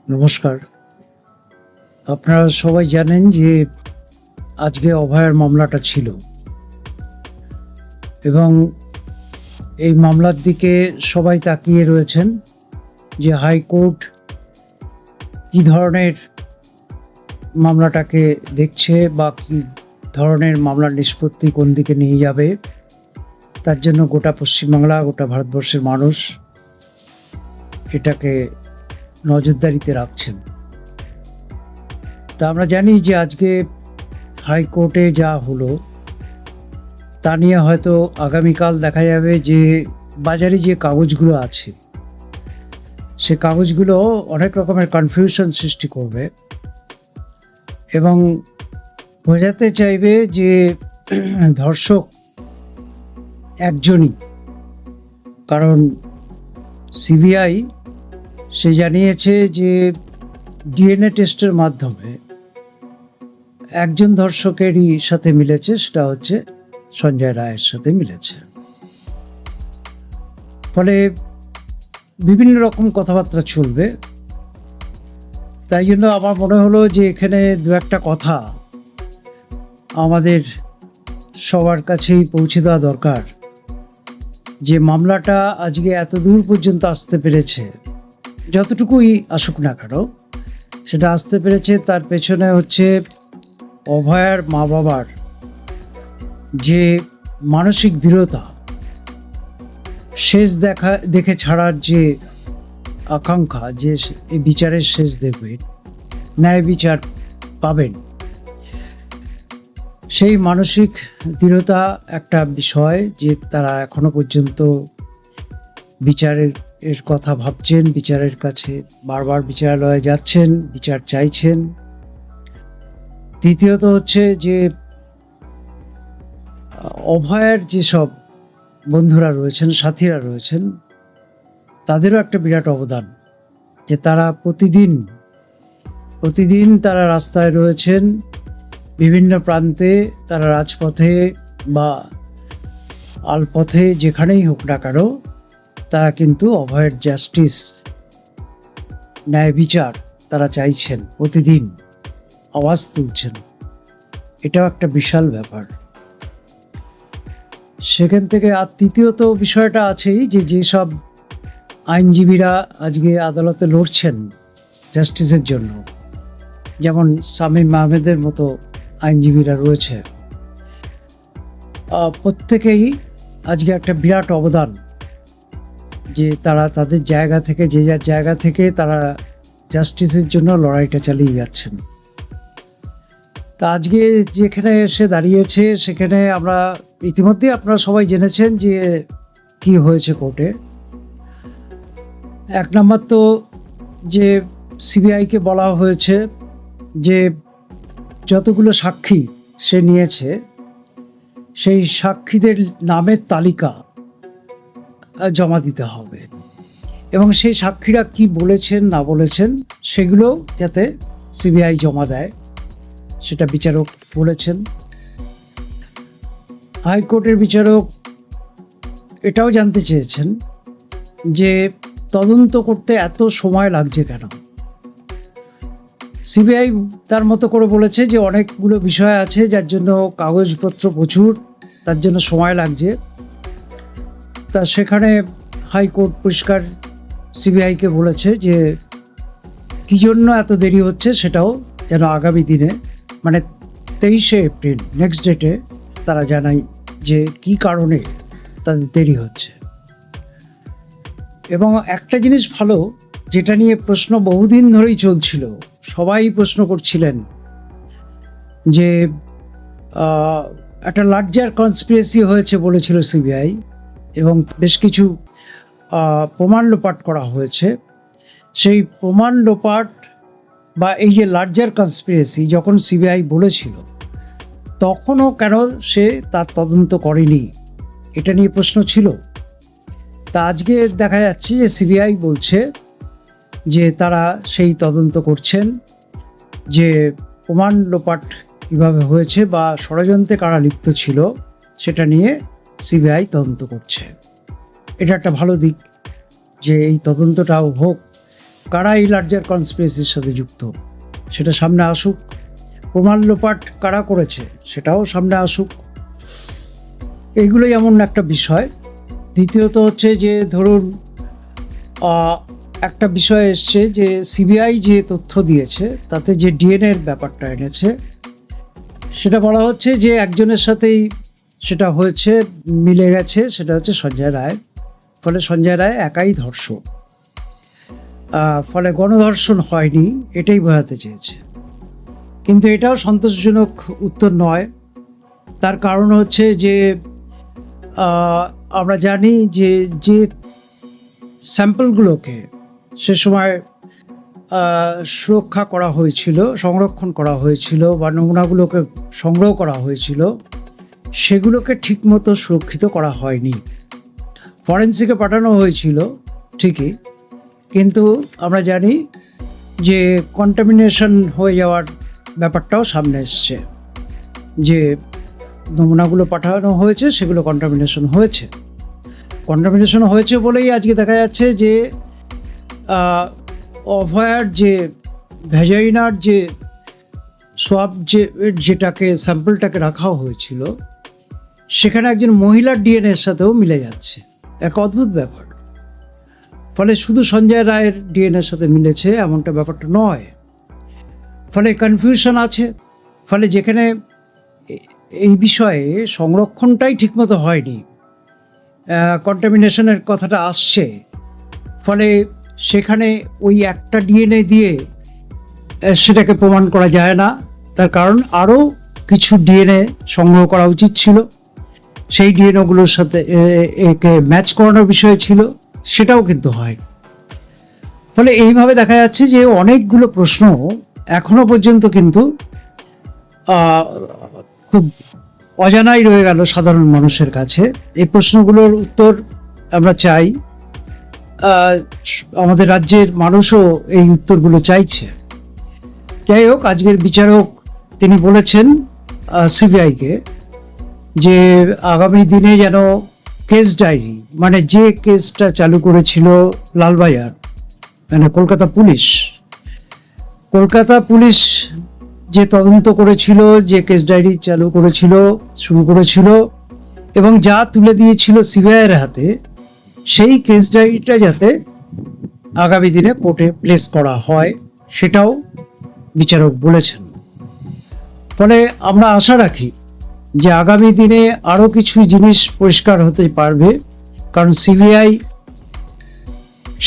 নমস্কার। আপনারা সবাই জানেন যে আজকে অভয়ার মামলাটা ছিল এবং এই মামলার দিকে সবাই তাকিয়ে রয়েছেন যে হাইকোর্ট কী ধরনের মামলাটাকে দেখছে বা কী ধরনের মামলার নিষ্পত্তি কোন দিকে নিয়ে যাবে। তার জন্য গোটা পশ্চিমবাংলা, গোটা ভারতবর্ষের মানুষ এটাকে নজরদারিতে রাখছেন। তা আমরা জানি যে আজকে হাইকোর্টে যা হলো তা নিয়ে হয়তো আগামীকাল দেখা যাবে যে বাজারে যে কাগজগুলো আছে সে কাগজগুলো অনেক রকমের কনফিউশন সৃষ্টি করবে এবং বোঝাতে চাইবে যে ধর্ষক একজনই। কারণ সিবিআই সে জানিয়েছে যে ডিএনএ টেস্টের মাধ্যমে একজন ধর্ষকেরই সাথে মিলেছে, সেটা হচ্ছে সঞ্জয় রায়ের সাথে মিলেছে। ফলে বিভিন্ন রকম কথাবার্তা চলবে। তাই জন্য আমার মনে হলো যে এখানে দু একটা কথা আমাদের সবার কাছেই পৌঁছে দেওয়া দরকার। যে মামলাটা আজকে এত দূর পর্যন্ত আসতে পেরেছে, যতটুকুই আসুক না কেন, সেটা আসতে পেরেছে তার পেছনে হচ্ছে অভয়ার মা বাবার যে মানসিক দৃঢ়তা, শেষ দেখে ছাড়ার যে আকাঙ্ক্ষা, যে এই বিচারের শেষ দেখবেন, ন্যায় বিচার পাবেন, সেই মানসিক দৃঢ়তা একটা বিষয় যে তারা এখনো পর্যন্ত বিচারের কথা ভাবছেন, বিচারের কাছে বারবার বিচারালয়ে যাচ্ছেন, বিচার চাইছেন। দ্বিতীয়ত হচ্ছে যে অভয়ের যেসব বন্ধুরা রয়েছেন, সাথীরা রয়েছেন, তাদেরও একটা বিরাট অবদান যে তারা প্রতিদিন তারা রাস্তায় রয়েছেন, বিভিন্ন প্রান্তে তারা রাজপথে বা আলপথে যেখানেই হোক না কেন, তারা কিন্তু অভয়ের জাস্টিস, ন্যায় বিচার তারা চাইছেন, প্রতিদিন আওয়াজ তুলছেন। এটাও একটা বিশাল ব্যাপার। সেখান থেকে আর তৃতীয়ত বিষয়টা আছেই যে যেসব আইনজীবীরা আজকে আদালতে লড়ছেন জাস্টিসের জন্য, যেমন শামীম আহমেদের মতো আইনজীবীরা রয়েছে, প্রত্যেকেই আজকে একটা বিরাট অবদান যে তারা তাদের জায়গা থেকে, যে যার জায়গা থেকে তারা জাস্টিসের জন্য লড়াইটা চালিয়ে যাচ্ছেন। তা আজকে যেখানে এসে দাঁড়িয়েছে সেখানে আমরা ইতিমধ্যে আপনারা সবাই জেনেছেন যে কি হয়েছে কোর্টে। এক নম্বর তো যে সিবিআইকে বলা হয়েছে যে যতগুলো সাক্ষী সে নিয়েছে সেই সাক্ষীদের নামের তালিকা জমা দিতে হবে এবং সেই সাক্ষীরা কি বলেছেন না বলেছেন সেগুলো যাতে সিবিআই জমা দেয়, সেটা বিচারক বলেছেন। হাইকোর্টের বিচারক এটাও জানতে চেয়েছেন যে তদন্ত করতে এত সময় লাগছে কেন। সিবিআই তার মতো করে বলেছে যে অনেকগুলো বিষয় আছে যার জন্য কাগজপত্র প্রচুর, তার জন্য সময় লাগছে। তা সেখানে হাইকোর্ট পরিষ্কার সিবিআইকে বলেছে যে কী জন্য এত দেরি হচ্ছে সেটাও যেন আগামী দিনে, মানে 23শে এপ্রিল নেক্সট ডেটে তারা জানায় যে কী কারণে তাদের দেরি হচ্ছে। এবং একটা জিনিস ভালো, যেটা নিয়ে প্রশ্ন বহুদিন ধরেই চলছিল, সবাই প্রশ্ন করছিলেন যে একটা লার্জার কনস্পিরেসি হয়েছে বলেছিল সিবিআই এবং বেশ কিছু প্রমাণ লোপাট করা হয়েছে। সেই প্রমাণ লোপাট বা এই যে লার্জার কনস্পিরেসি যখন সিবিআই বলেছিল তখনও কেন সে তার তদন্ত করেনি, এটা নিয়ে প্রশ্ন ছিল। তা আজকে দেখা যাচ্ছে যে সিবিআই বলছে যে তারা সেই তদন্ত করছেন, যে প্রমাণ লোপাট কীভাবে হয়েছে বা ষড়যন্ত্রে কারা লিপ্ত ছিল সেটা নিয়ে সিবিআই তদন্ত করছে। এটা একটা ভালো দিক যে এই তদন্তটাও হোক কারা এই লার্জার কনস্পিরেসির সাথে যুক্ত সেটা সামনে আসুক, প্রমাণ লোপাট কারা করেছে সেটাও সামনে আসুক। এইগুলোই এমন একটা বিষয়। দ্বিতীয়ত হচ্ছে যে ধরুন একটা বিষয় এসছে যে সিবিআই যে তথ্য দিয়েছে তাতে যে ডিএনএর ব্যাপারটা এনেছে, সেটা বলা হচ্ছে যে একজনের সাথেই সেটা হয়েছে, মিলে গেছে, সেটা হচ্ছে সঞ্জয় রায়। ফলে সঞ্জয় রায় একাই ধর্ষক, ফলে গণধর্ষণ হয়নি এটাই বোঝাতে চেয়েছে। কিন্তু এটাও সন্তোষজনক উত্তর নয়। তার কারণ হচ্ছে যে আমরা জানি যে যে স্যাম্পলগুলোকে সে সময় সুরক্ষা করা হয়েছিল, সংরক্ষণ করা হয়েছিল বা নমুনাগুলোকে সংগ্রহ করা হয়েছিল, সেগুলোকে ঠিকমতো সুরক্ষিত করা হয়নি। ফরেন্সিকে পাঠানো হয়েছিল ঠিকই, কিন্তু আমরা জানি যে কন্টামিনেশন হয়ে যাওয়ার ব্যাপারটাও সামনে এসছে, যে নমুনাগুলো পাঠানো হয়েছে সেগুলো কন্টামিনেশন হয়েছে বলেই আজকে দেখা যাচ্ছে যে অভয়ার যে ভ্যাজাইনার যে সোয়াব যেটাকে স্যাম্পলটাকে রাখা হয়েছিল সেখানে একজন মহিলার ডিএনএর সাথেও মিলে যাচ্ছে। এক অদ্ভুত ব্যাপার। ফলে শুধু সঞ্জয় রায়ের ডিএনএর সাথে মিলেছে এমনটা ব্যাপারটা নয়। ফলে কনফিউশন আছে। ফলে যেখানে এই বিষয়ে সংরক্ষণটাই ঠিকমতো হয়নি, কন্টামিনেশনের কথাটা আসছে, ফলে সেখানে ওই একটা ডিএনএ দিয়ে সেটাকে প্রমাণ করা যায় না। তার কারণ আরও কিছু ডিএনএ সংগ্রহ করা উচিত ছিল, সেই ডিএনএগুলোর সাথে একে ম্যাচ করানোর বিষয় ছিল, সেটাও কিন্তু হয়। ফলে এইভাবে দেখা যাচ্ছে যে অনেকগুলো প্রশ্ন এখনো পর্যন্ত কিন্তু খুব অজানাই রয়ে গেল সাধারণ মানুষের কাছে। এই প্রশ্নগুলোর উত্তর আমরা চাই, আমাদের রাজ্যের মানুষও এই উত্তরগুলো চাইছে। যাই হোক, আজকের বিচারক তিনি বলেছেন সিবিআইকে যে আগামী দিনে যেন কেস ডায়েরি, মানে যে কেসটা চালু করেছিল লালবাজার, মানে কলকাতা পুলিশ যে তদন্ত করেছিল, যে কেস ডায়েরি শুরু করেছিল এবং যা তুলে দিয়েছিল সিবিআইয়ের হাতে, সেই কেস ডায়েরিটা যাতে আগামী দিনে কোর্টে প্লেস করা হয় সেটাও বিচারক বলেছেন। ফলে আমরা আশা রাখি যে আগামী দিনে আরও কিছু জিনিস পরিষ্কার হতে পারবে, কারণ সিবিআই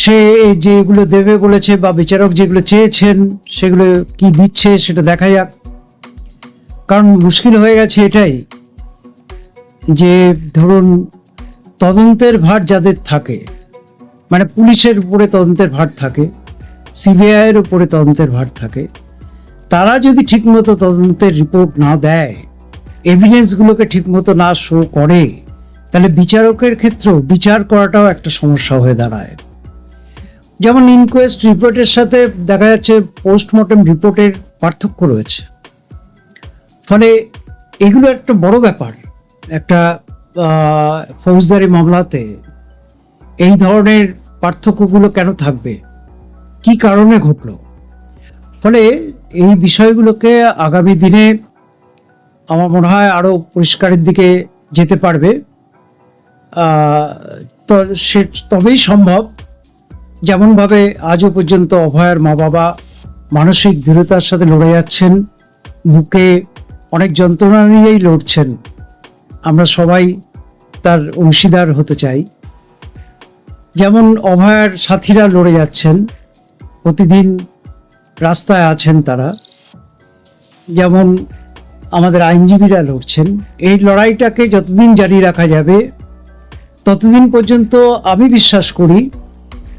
সে যেগুলো দেবে বলেছে বা বিচারক যেগুলো চেয়েছেন সেগুলো কি দিচ্ছে সেটা দেখা যাক। কারণ মুশকিল হয়ে গেছে এটাই যে ধরুন তদন্তের ভার যাদের থাকে, মানে পুলিশের উপরে তদন্তের ভার থাকে, সিবিআইয়ের উপরে তদন্তের ভার থাকে, তারা যদি ঠিকমতো তদন্তের রিপোর্ট না দেয়, এভিডেন্সগুলোকে ঠিকমতো না শো করে, তাহলে বিচারকের ক্ষেত্রেও বিচার করাটাও একটা সমস্যা হয়ে দাঁড়ায়। যেমন ইনকোয়েস্ট রিপোর্টের সাথে দেখা যাচ্ছে পোস্টমর্টম রিপোর্টের পার্থক্য রয়েছে। ফলে এগুলো একটা বড় ব্যাপার। একটা ফৌজদারি মামলাতে এই ধরনের পার্থক্যগুলো কেন থাকবে, কি কারণে ঘটলো? ফলে এই বিষয়গুলোকে আগামী দিনে আমার মনে হয় আরও পরিষ্কারের দিকে যেতে পারবে। তো তবেই সম্ভব, যেমনভাবে আজও পর্যন্ত অভয়ার মা বাবা মানসিক দৃঢ়তার সাথে লড়ে যাচ্ছেন, বুকে অনেক যন্ত্রণা নিয়েই লড়ছেন, আমরা সবাই তার অংশীদার হতে চাই। যেমন অভয়ার সাথীরা লড়ে যাচ্ছেন, প্রতিদিন রাস্তায় আছেন তারা, যেমন আমাদের আইনজীবীরা লড়ছেন। এই লড়াইটাকে যতদিন জারি রাখা যাবে ততদিন পর্যন্ত আমি বিশ্বাস করি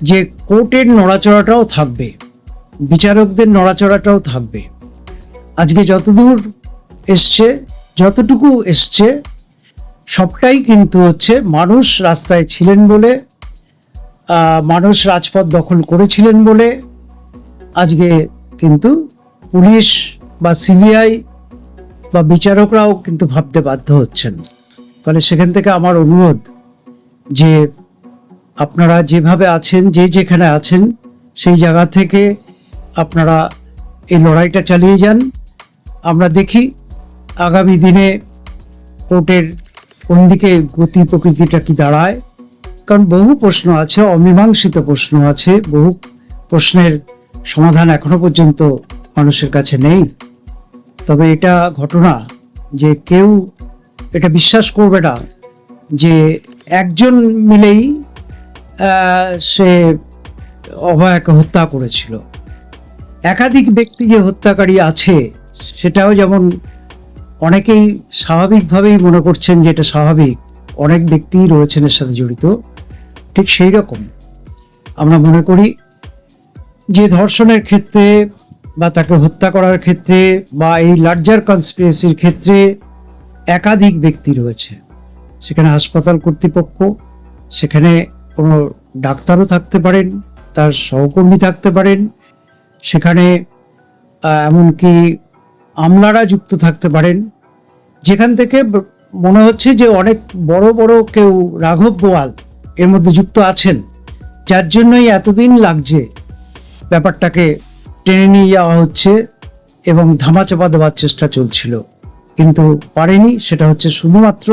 যে কোর্টের নড়াচড়াটাও থাকবে, বিচারকদের নড়াচড়াটাও থাকবে। আজকে যতটুকু এসছে সবটাই কিন্তু হচ্ছে মানুষ রাস্তায় ছিলেন বলে, মানুষ রাজপথ দখল করেছিলেন বলে আজকে কিন্তু পুলিশ বা সিবিআই বা বিচারকরাও কিন্তু ভাবতে বাধ্য হচ্ছেন। ফলে সেখান থেকে আমার অনুরোধ যে আপনারা যেভাবে আছেন, যেখানে আছেন, সেই জায়গা থেকে আপনারা এই লড়াইটা চালিয়ে যান। আমরা দেখি আগামী দিনে কোর্টের কোন দিকে গতি প্রকৃতিটা কি দাঁড়ায়, কারণ বহু প্রশ্ন আছে, অমীমাংসিত প্রশ্ন আছে, বহু প্রশ্নের সমাধান এখনো পর্যন্ত মানুষের কাছে নেই। তবে এটা ঘটনা যে কেউ এটা বিশ্বাস করবে না যে একজন মিলেই সে অভয়াকে হত্যা করেছিল। একাধিক ব্যক্তি যে হত্যাকারী আছে সেটাও যেমন অনেকেই স্বাভাবিকভাবেই মনে করছেন যে এটা স্বাভাবিক, অনেক ব্যক্তিই রয়েছেন এর সাথে জড়িত, ঠিক সেই রকম আমরা মনে করি যে ধর্ষণের ক্ষেত্রে বা তাকে হত্যা করার ক্ষেত্রে বা এই লার্জার কনস্পিরেসির ক্ষেত্রে একাধিক ব্যক্তি রয়েছে। সেখানে হাসপাতাল কর্তৃপক্ষ, সেখানে কোনো ডাক্তারও থাকতে পারেন, তার সহকর্মী থাকতে পারেন, সেখানে এমনকি আমলারা যুক্ত থাকতে পারেন, যেখান থেকে মনে হচ্ছে যে অনেক বড় বড় কেউ রাঘব বোয়াল এর মধ্যে যুক্ত আছেন, যার জন্যই এতদিন লাগছে ব্যাপারটাকে টেনে নিয়ে যাওয়া হচ্ছে এবং ধামাচাপা দেওয়ার চেষ্টা চলছিল, কিন্তু পারেনি। সেটা হচ্ছে শুধুমাত্র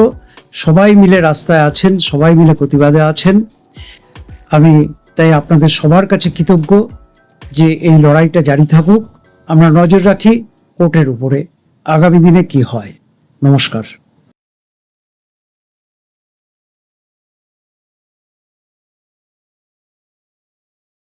সবাই মিলে রাস্তায় আছেন, সবাই মিলে প্রতিবাদে আছেন। আমি তাই আপনাদের সবার কাছে কৃতজ্ঞ যে এই লড়াইটা জারি থাকুক। আমরা নজর রাখি কোর্টের উপরে আগামী দিনে কি হয়। নমস্কার।